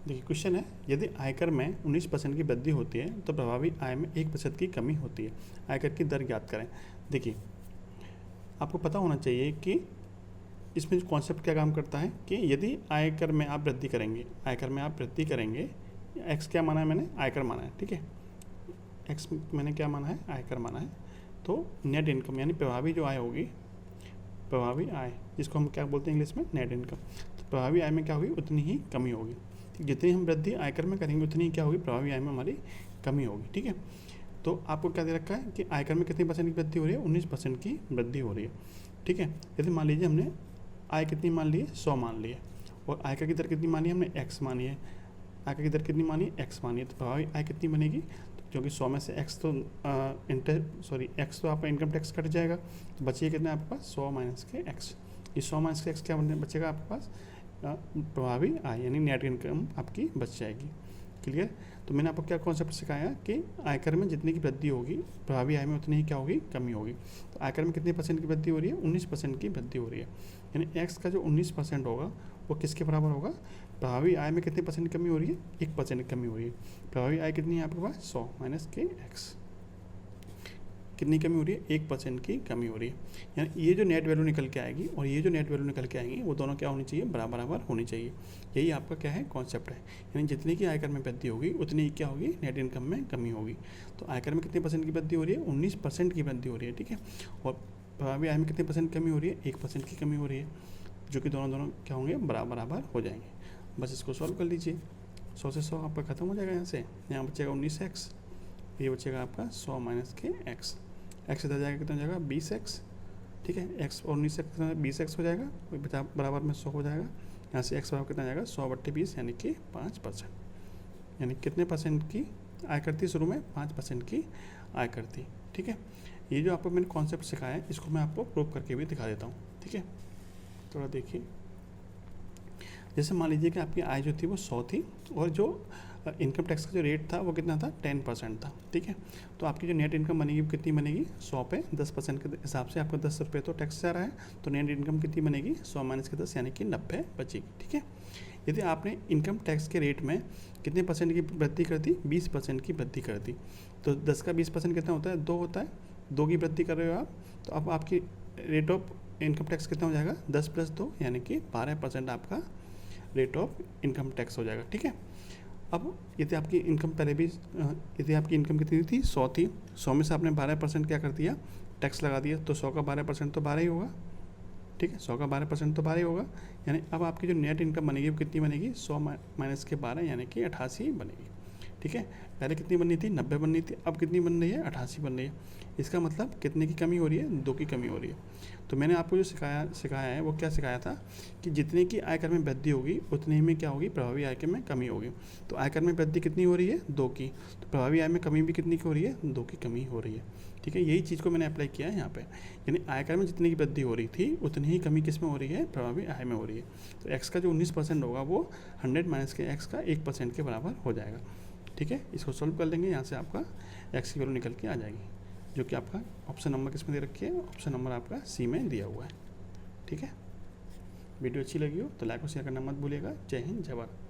देखिए क्वेश्चन है, यदि आयकर में 19% की वृद्धि होती है तो प्रभावी आय में 1% की कमी होती है, आयकर की दर ज्ञात करें। देखिए आपको पता होना चाहिए कि इसमें कॉन्सेप्ट क्या काम करता है कि यदि आयकर में आप वृद्धि करेंगे, आयकर में आप वृद्धि करेंगे, एक्स क्या माना है मैंने, आयकर माना है, ठीक है, एक्स मैंने क्या माना है, आयकर माना है। तो नेट इनकम यानी प्रभावी जो आय होगी, प्रभावी आय जिसको हम क्या बोलते हैं इंग्लिश में, नेट इनकम, तो प्रभावी आय में क्या होगी, उतनी ही कमी होगी। ठीक, जितनी हम वृद्धि आयकर में करेंगे उतनी ही क्या होगी, प्रभावी आय में हमारी कमी होगी। ठीक है, तो आपको क्या दे रखा है कि आयकर में कितनी परसेंट की वृद्धि हो रही है, 19% की वृद्धि हो रही है। ठीक है, यदि मान लीजिए हमने आय कितनी मान ली है, 100 मान ली है, और आयकर की दर कितनी मानी है हमने, x मानी है, आयकर की दर कितनी मानी है, x मानी है, तो प्रभावी आय कितनी बनेगी, क्योंकि 100 में से x तो x तो आपका इनकम टैक्स कट जाएगा, तो बचिए कितना आपके पास, 100 माइनस के x। ये 100 माइनस के x क्या बचेगा आपके पास, प्रभावी आय यानी नेट इनकम आपकी बच जाएगी। क्लियर। तो मैंने आपको क्या कॉन्सेप्ट सिखाया कि आयकर में जितनी की वृद्धि होगी प्रभावी आय में उतनी ही क्या होगी, कमी होगी। तो आयकर में कितने परसेंट की वृद्धि हो रही है, 19% की वृद्धि हो रही है, यानी x का जो 19% होगा वो किसके बराबर होगा, प्रभावी आय में कितने परसेंट कमी हो रही है, 1% की कमी हो रही है। प्रभावी आय कितनी है आपके पास, 100 माइनस के x, कितनी कमी हो रही है, 1% की कमी हो रही है। यानी ये जो नेट वैल्यू निकल के आएगी और ये जो नेट वैल्यू निकल के आएंगी वो दोनों क्या होनी चाहिए, बराबर होनी चाहिए। यही आपका क्या है, कॉन्सेप्ट है। यानी जितनी की आयकर में वृद्धि होगी उतनी ही क्या होगी, नेट इनकम में कमी होगी। तो आयकर में कितने परसेंट की वृद्धि हो रही है, 19% की वृद्धि हो रही है। ठीक है, और प्रभावी आय में कितने परसेंट कमी हो रही है, 1% की कमी हो रही है, जो कि दोनों क्या होंगे, बराबर हो जाएंगे। बस इसको सॉल्व कर लीजिए, 100 से 100 आपका खत्म हो जाएगा। यहाँ बचेगा 19x, ये बचेगा आपका 100 माइनस के x, एक्स इधर जाएगा कितना हो जाएगा, 20x। ठीक है, एक्स और 19 कितना, 20x हो जाएगा, बराबर में 100 हो जाएगा। यहाँ से x बराबर कितना जाएगा, 100/20 यानी कि 5%। यानी कितने परसेंट की आय करती, शुरू में 5% की आय करती। ठीक है, ये जो आपको मैंने कॉन्सेप्ट सिखाया है इसको मैं आपको प्रूव करके भी दिखा देता हूँ। ठीक है, थोड़ा देखिए, जैसे मान लीजिए कि आपकी आय जो थी वो 100 थी और जो इनकम टैक्स का जो रेट था वो कितना था, 10% था। ठीक है, तो आपकी जो नेट इनकम बनेगी वो कितनी बनेगी, 100 पे 10% के हिसाब से आपको 10 रुपये तो टैक्स जा रहा है, तो नेट इनकम कितनी बनेगी, 100 माइनस के 10 यानी कि 90 बचेगी। ठीक है, यदि आपने इनकम टैक्स के रेट में कितने परसेंट की वृद्धि कर दी, 20% की वृद्धि कर दी, तो 10 का 20% कितना होता है, 2 होता है, 2 की वृद्धि कर रहे हो आप, तो अब आपकी रेट ऑफ इनकम टैक्स कितना हो जाएगा, 10 + 2 यानी कि 12% आपका रेट ऑफ इनकम टैक्स हो जाएगा। ठीक है, अब यदि आपकी इनकम पहले भी यदि आपकी इनकम कितनी थी, 100 थी, 100 में से आपने 12% क्या कर दिया, टैक्स लगा दिया, तो 100 का 12% तो 12 ही होगा। ठीक है, 100 का 12% तो 12 ही होगा, यानी अब आपकी जो नेट इनकम बनेगी वो कितनी बनेगी, 100 माइनस के 12 यानी कि 88 बनेगी। ठीक है, पहले कितनी बननी थी, 90 बननी थी, अब कितनी बन रही है, 88 बन रही है। इसका मतलब कितने की कमी हो रही है, 2 की कमी हो रही है। तो मैंने आपको जो सिखाया है वो क्या सिखाया था कि जितने की आयकर में वृद्धि होगी उतने ही में क्या होगी, प्रभावी आयकर में कमी होगी। तो आयकर में वृद्धि कितनी हो रही है, 2 की, तो प्रभावी आय में कमी भी कितनी की हो रही है, 2 की कमी हो रही है। ठीक है, यही चीज़ को मैंने अप्लाई किया है यहाँ पे, यानी आयकर में जितनी की वृद्धि हो रही थी उतनी ही कमी किस में हो रही है, प्रभावी आय में हो रही है। तो एक्स का जो 19% होगा वो 100 माइनस के एक्स का 1% के बराबर हो जाएगा। ठीक है, इसको सॉल्व कर लेंगे, यहाँ से आपका एक्स की वैल्यू निकल के आ जाएगी, जो कि आपका ऑप्शन नंबर किस में दे रखी है, ऑप्शन नंबर आपका सी में दिया हुआ है। ठीक है, वीडियो अच्छी लगी हो तो लाइक और शेयर करना मत भूलिएगा। जय हिंद, जय भारत।